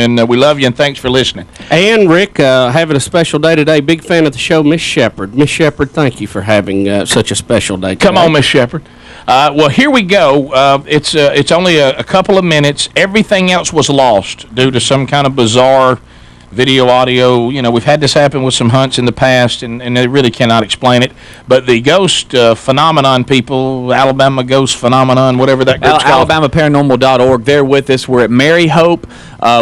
and we love you, and thanks for listening. And, Rick, having a special day today. Big fan of the show, Miss Shepherd. Miss Shepherd, thank you for having such a special day today. Come on, Miss Shepherd. Well, here we go. It's only a couple of minutes. Everything else was lost due to some kind of bizarre video, audio. You know, we've had this happen with some hunts in the past, and they really cannot explain it. But the ghost phenomenon people, Alabama Ghost Phenomenon, whatever that group's called. AlabamaParanormal.org. They're with us. We're at Mary Hope,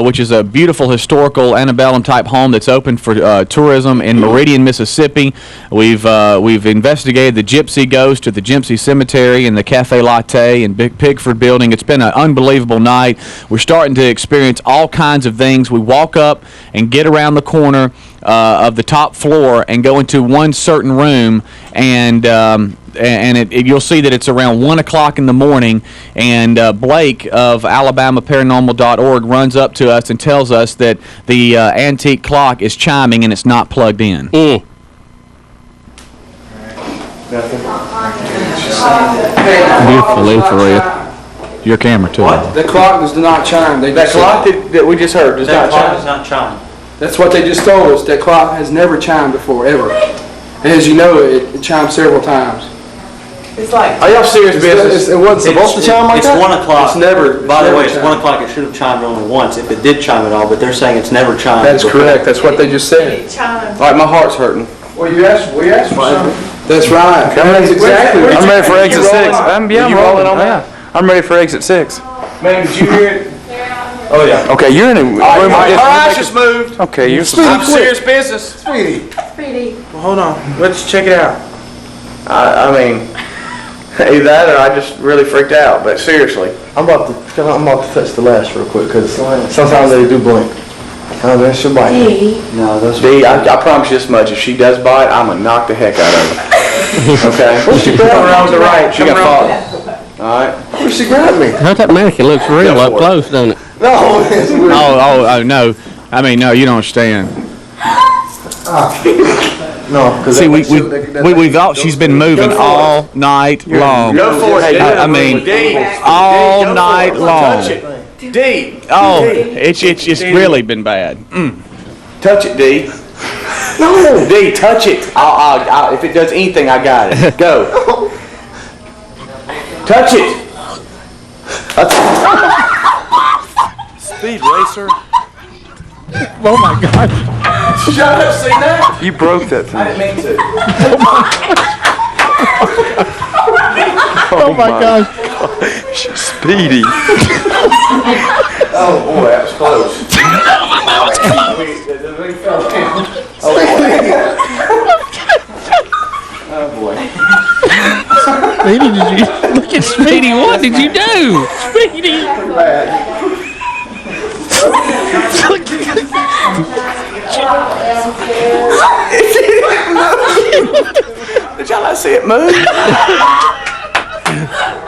which is a beautiful historical antebellum-type home that's open for tourism in Meridian, Mississippi. We've investigated the Gypsy Ghost at the Gypsy Cemetery and the Cafe Latte and Big Pigford Building. It's been an unbelievable night. We're starting to experience all kinds of things. We walk up and get around the corner of the top floor and go into one certain room, and you'll see that it's around 1 o'clock in the morning, and Blake of AlabamaParanormal.org runs up to us and tells us that the antique clock is chiming and it's not plugged in. Mm. Beautiful infrared. Your camera, too. What? The clock does not chime. That clock that we just heard does not chime? Does not chime. That's what they just told us. That clock has never chimed before, ever. And as you know, it chimed several times. It's like... Are y'all serious business? It wasn't supposed to chime like that? It's 1 o'clock. It's never... By the way, it's 1 o'clock. It should have chimed only once, if it did chime at all, but they're saying it's never chimed. That's correct. That's what they just said. All right, my heart's hurting. Well, we asked for something. That's right. That's exactly what I'm ready for exit 6. I'm rolling on that. I'm ready for exit 6. Man, did you hear it? Oh, yeah. Okay, you're in a room. Our eyes just moved. Okay, you're serious business. Speedy. Well, hold on. Let's check it out. I mean, either that or I just really freaked out, but seriously. I'm about to touch the lash real quick, because sometimes they do blink. That should bite. No, that's... D, I promise you this much. If she does bite, I'm going to knock the heck out of her. Okay? She come around to the right. She got fought. All right. Where she grabbed me? How's that mannequin looks real up close, doesn't it? No. No. I mean, no, you don't understand. No, because... See, we've all... She's been moving all night long. Go for it. I mean, all night long. Touch it. D. Oh, it's really been bad. Touch it, D. No. D, touch it. I'll, if it does anything, I got it. Go. Touch it. Speed racer. Oh, my God. Shut up, see that? You broke that thing. I didn't mean to. Oh, my gosh. Speedy. Oh, boy, that was close. Oh, boy. Speedy, did you look at Speedy? What did you do? Speedy. Did y'all not see it move?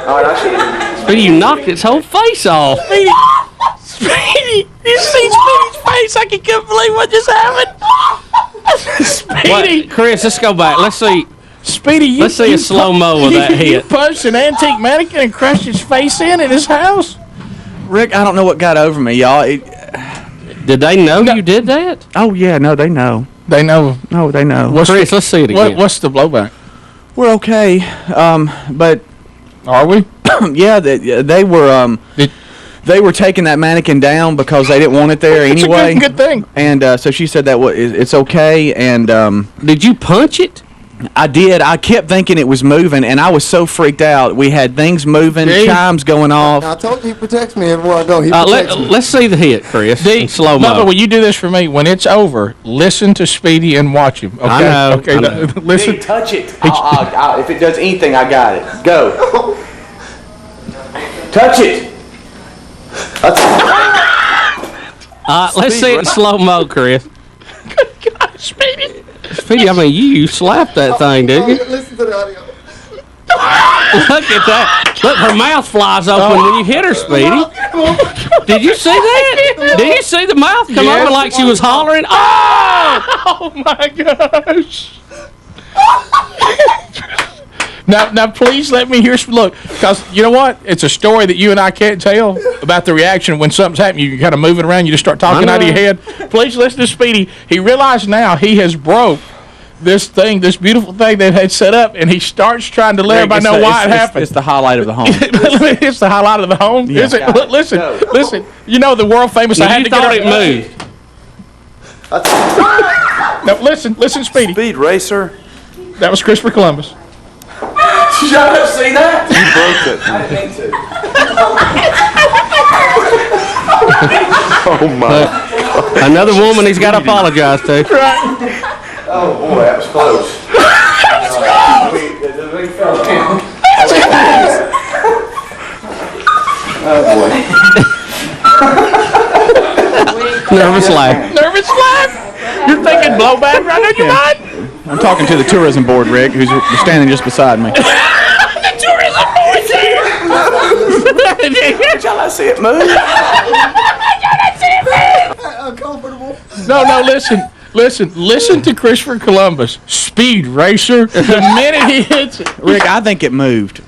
All right, I should. Speedy, you knocked its whole face off. Speedy. Speedy. You see Speedy's face? I can't believe what just happened. Speedy. What? Chris, let's go back. Let's see. Speedy, let's see a slow-mo of that hit. You punched an antique mannequin and crushed his face in his house? Rick, I don't know what got over me, y'all. Did they know you did that? Oh, yeah, no, they know. They know. No, they know. Chris, let's see it again. What's the blowback? We're okay, but... Are we? Yeah, they were... They were taking that mannequin down because they didn't want it there anyway. It's a good thing. And so she said that it's okay. And did you punch it? I did. I kept thinking it was moving, and I was so freaked out. We had things moving, chimes going off. I told you he protects me everywhere I go. He protects me. Let's see the hit, Chris. Slow-mo. Bubba, will you do this for me? When it's over, listen to Speedy and watch him. Okay? I know. Okay, I know. Listen. D, touch it. If it does anything, I got it. Go. Touch it. Let's see it in slow-mo, Chris. Good God, Speedy. Speedy, I mean, you slapped that thing, didn't you? Listen to the audio. Look at that. Look, her mouth flies open when you hit her, Speedy. Did you see that? Did you see the mouth come open like she was hollering? Oh! Oh, my gosh. Now, please let me hear some. Look, because you know what? It's a story that you and I can't tell about the reaction when something's happening. You kind of moving around. You just start talking out of your head. Please listen to Speedy. He realized now he has broke this thing, this beautiful thing they had set up, and he starts trying to let everybody know why it happened. It's the highlight of the home. It's the highlight of the home. Yeah. Is it? Listen. You know the world famous. I had to thought get it moved. No, listen, Speedy. Speed Racer. That was Christopher Columbus. Did y'all ever see that? You broke it. I didn't mean to. Oh my. Another woman he's got to apologize to. Oh boy, that was close. Oh boy. Nervous laugh. Nervous laugh. You're thinking blowback right on your mind. I'm talking to the tourism board, Rick, who's standing just beside me. The tourism board's here. Did y'all see it move? Uncomfortable. No, listen to Christopher Columbus. Speed Racer. The minute he hits it. Rick, I think it moved.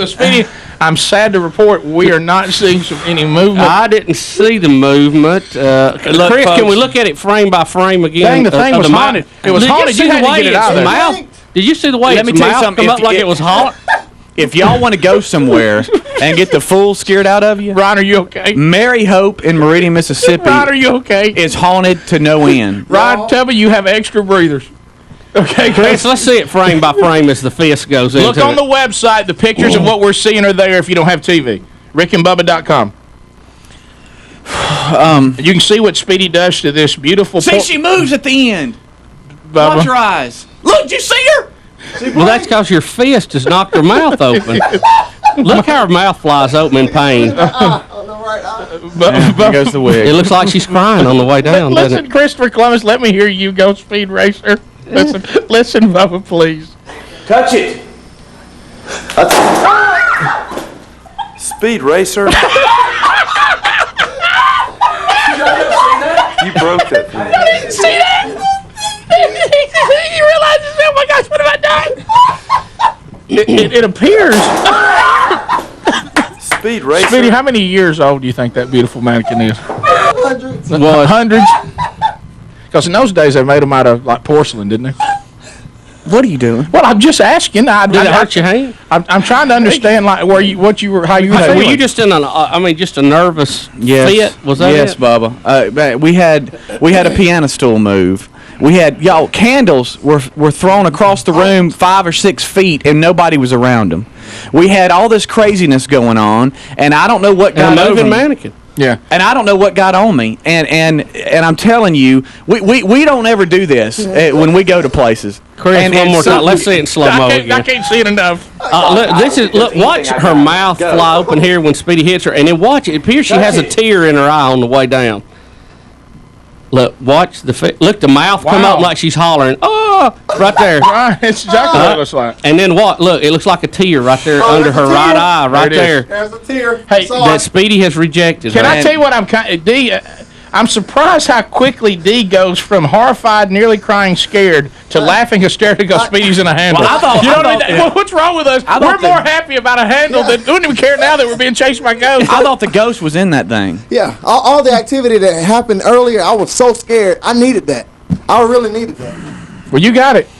Speedy, I'm sad to report we are not seeing any movement. I didn't see the movement. Chris, can we look at it frame by frame again? Dang, the thing was haunted. It was haunted. You had to get it out of there. Mouth, did you see the way Let me its tell you mouth something, come if up like it- it was hot? If y'all want to go somewhere and get the fool scared out of you, Ron, are you okay? Mary Hope in Meridian, Mississippi Ron, are you okay? is haunted to no end. Ron, tell me you have extra breathers. Okay, Chris, let's see it frame by frame as the fist goes into Look on it. the website. The pictures of what we're seeing are there if you don't have TV. RickandBubba.com. You can see what Speedy does to this beautiful See, she moves at the end. Bubba. Watch her eyes. Look, did you see her? Well, that's because your fist has knocked her mouth open. Look how her mouth flies open in pain. There goes the wig. It looks like she's crying on the way down, doesn't Listen, it? Christopher Columbus, let me hear you go, Speed Racer. Listen, Bubba, please. Touch it. Speed Racer. You broke it. See that? He realizes, oh my gosh, what have I done? It appears. Speed Racer. Speedy, how many years old do you think that beautiful mannequin is? Hundreds. Well, hundreds. Because in those days they made them out of like porcelain, didn't they? What are you doing? Well, I'm just asking. Did it hurt your hand? I'm trying to understand like how you were Were you just in just a nervous fit? Was that yes, it? Bubba. We had a piano stool move. We had candles were thrown across the room 5 or 6 feet, and nobody was around them. We had all this craziness going on, and I don't know what got And a over moving me. mannequin. Yeah. And I don't know what got on me. And I'm telling you, we don't ever do this when we go to places. Chris, And- one and more so- time. Let's see it in slow mo I again. can't see it enough. Look, watch her mouth fly open here when Speedy hits her, and then watch it. It appears she has a tear in her eye on the way down. Look, watch look, the mouth come Wow. up like she's hollering. Oh, right there. Right, it's exactly what it looks like. And then what? Look, it looks like a tear right there under there's her a right tear. eye, right There there. it There's a tear. Hey, That Speedy has rejected. Can her. I tell you what I'm surprised how quickly D goes from horrified, nearly crying, scared to laughing hysterically because Speedy's in a handle. Well, I thought- you know I what I mean? thought- Well, what's wrong with us? I We're thought more that- happy about a handle than we don't even care now that we're being chased by ghosts. I thought the ghost was in that thing. Yeah, all the activity that happened earlier, I was so scared. I needed that. I really needed that. Well, you got it.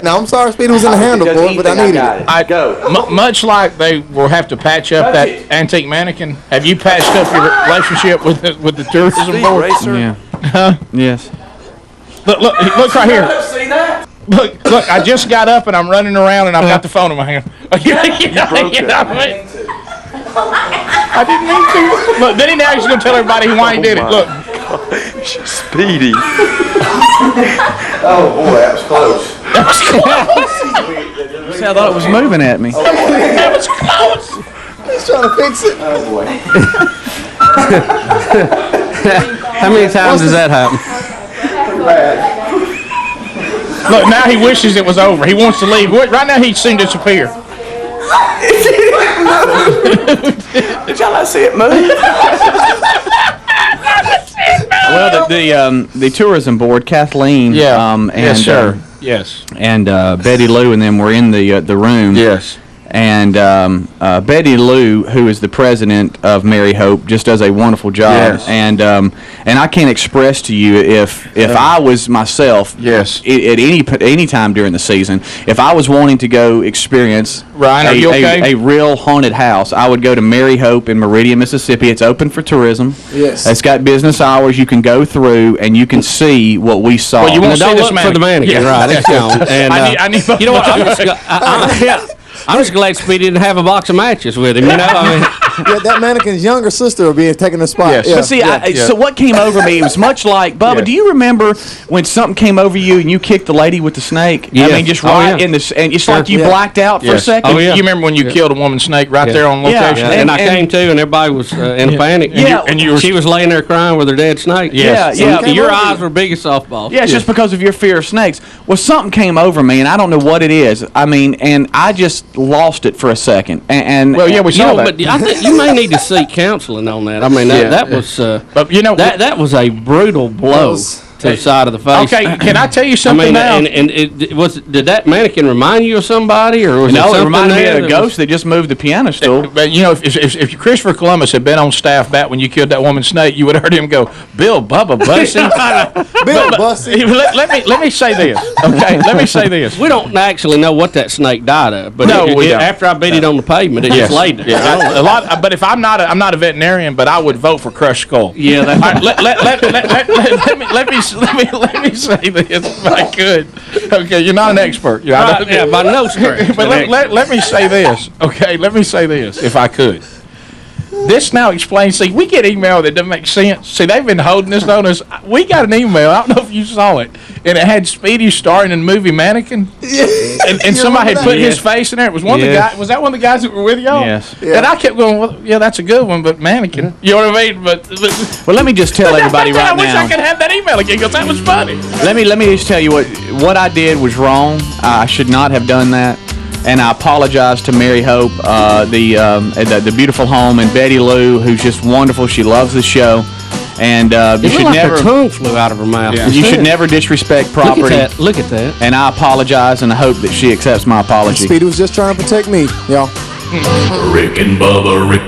Now, I'm sorry Speedy was in the handle, boy, but I needed it. Much like they will have to patch up that antique mannequin, have you patched up your relationship with the tourism Speed board? Racer. Yeah. Yes. Look right here. See that? Look, I just got up and I'm running around and I've got the phone in my hand. You know broke what it. I mean? I didn't mean to. Look, then now he's going to tell everybody why he did it. Look. Speedy. Oh boy, that was close. See, I thought it was moving at me. That was close. He's trying to fix it. Oh boy. How many times does that happen? Look, now he wishes it was over. He wants to leave. Right now he's seen disappear. Did y'all not see it move? Well, the tourism board, Kathleen. Yeah. And Yes, sir. Yes. And Betty Lou and them were in the room. Yes. And Betty Lou, who is the president of Mary Hope, just does a wonderful job. Yes. And I can't express to you if I was myself, yes, at any time during the season, if I was wanting to go experience Ryan, are you okay? a real haunted house, I would go to Mary Hope in Meridian, Mississippi. It's open for tourism. Yes. It's got business hours. You can go through and you can see what we saw. Well, you won't see Don't this look for the mannequin, right? It's gone. And, I need you know what? I'm just glad Speedy didn't have a box of matches with him. You know, I mean, Yeah, that mannequin's younger sister will be taking the spot. Yes. Yeah. But see, so what came over me, it was much like, Bubba, Yeah. do you remember when something came over you and you kicked the lady with the snake? Yeah. I mean, just Oh, right yeah. in this, and it's like you Yeah. blacked out for a Yes. second. Oh, yeah. You remember when you killed a woman snake right there on Yeah. location? yeah, and I and- came to, and everybody was in a panic. Yeah. And you were- she was laying there crying with her dead snake. Yes. Yeah, And yeah. your Came over eyes you. were big as softballs. Yeah, it's just because of your fear of snakes. Well, something came over me, and I don't know what it is. I mean, and I just lost it for a second. And Well, yeah, we You saw know, that. but I think you may need to seek counseling on that. I mean, that was But you know, that was a brutal blow to the side of the face. okay, can I tell you I something mean, now? and it was, did that mannequin remind you of somebody, or was no, it something reminded me there of a that was- ghost that just moved the piano stool. But you know, if Christopher Columbus had been on staff back when you killed that woman's snake, you would have heard him go, "Bill Bubba Bussy." Bill Bussy. let me say this, okay? Let me say this. We don't actually know what that snake died of, but No, we don't. after I beat it on the pavement, it just laid there. Yeah, a lot. But if I'm not a veterinarian, but I would vote for crushed skull. Yeah, that's All right, let me say this if I could. Okay, you're not an expert. You're not- right, yeah, by no stretch. But let me say this, okay? Let me say this, if I could. This now explains. See, we get email that doesn't make sense. See, they've been holding this on us. We got an email. I don't know if you saw it, and it had Speedy starring in the movie Mannequin. And You somebody had remember put that? his face in there. It was one of the Yes. guys. Was that one of the guys that were with y'all? Yes. And I kept going, well, yeah, that's a good one, but Mannequin. You know what I mean? But Well, let me just tell everybody right I wish now. I could have that email again because that was funny. Let me just tell you what I did was wrong. I should not have done that, and I apologize to Mary Hope, the beautiful home, and Betty Lou, who's just wonderful. She loves the show, and you It looked should like never her tongue flew out of her mouth. Yeah. you should never disrespect Look property. at that. Look at that. And I apologize, and I hope that she accepts my apology. Speedy was just trying to protect me, y'all. Rick and Bubba, Rick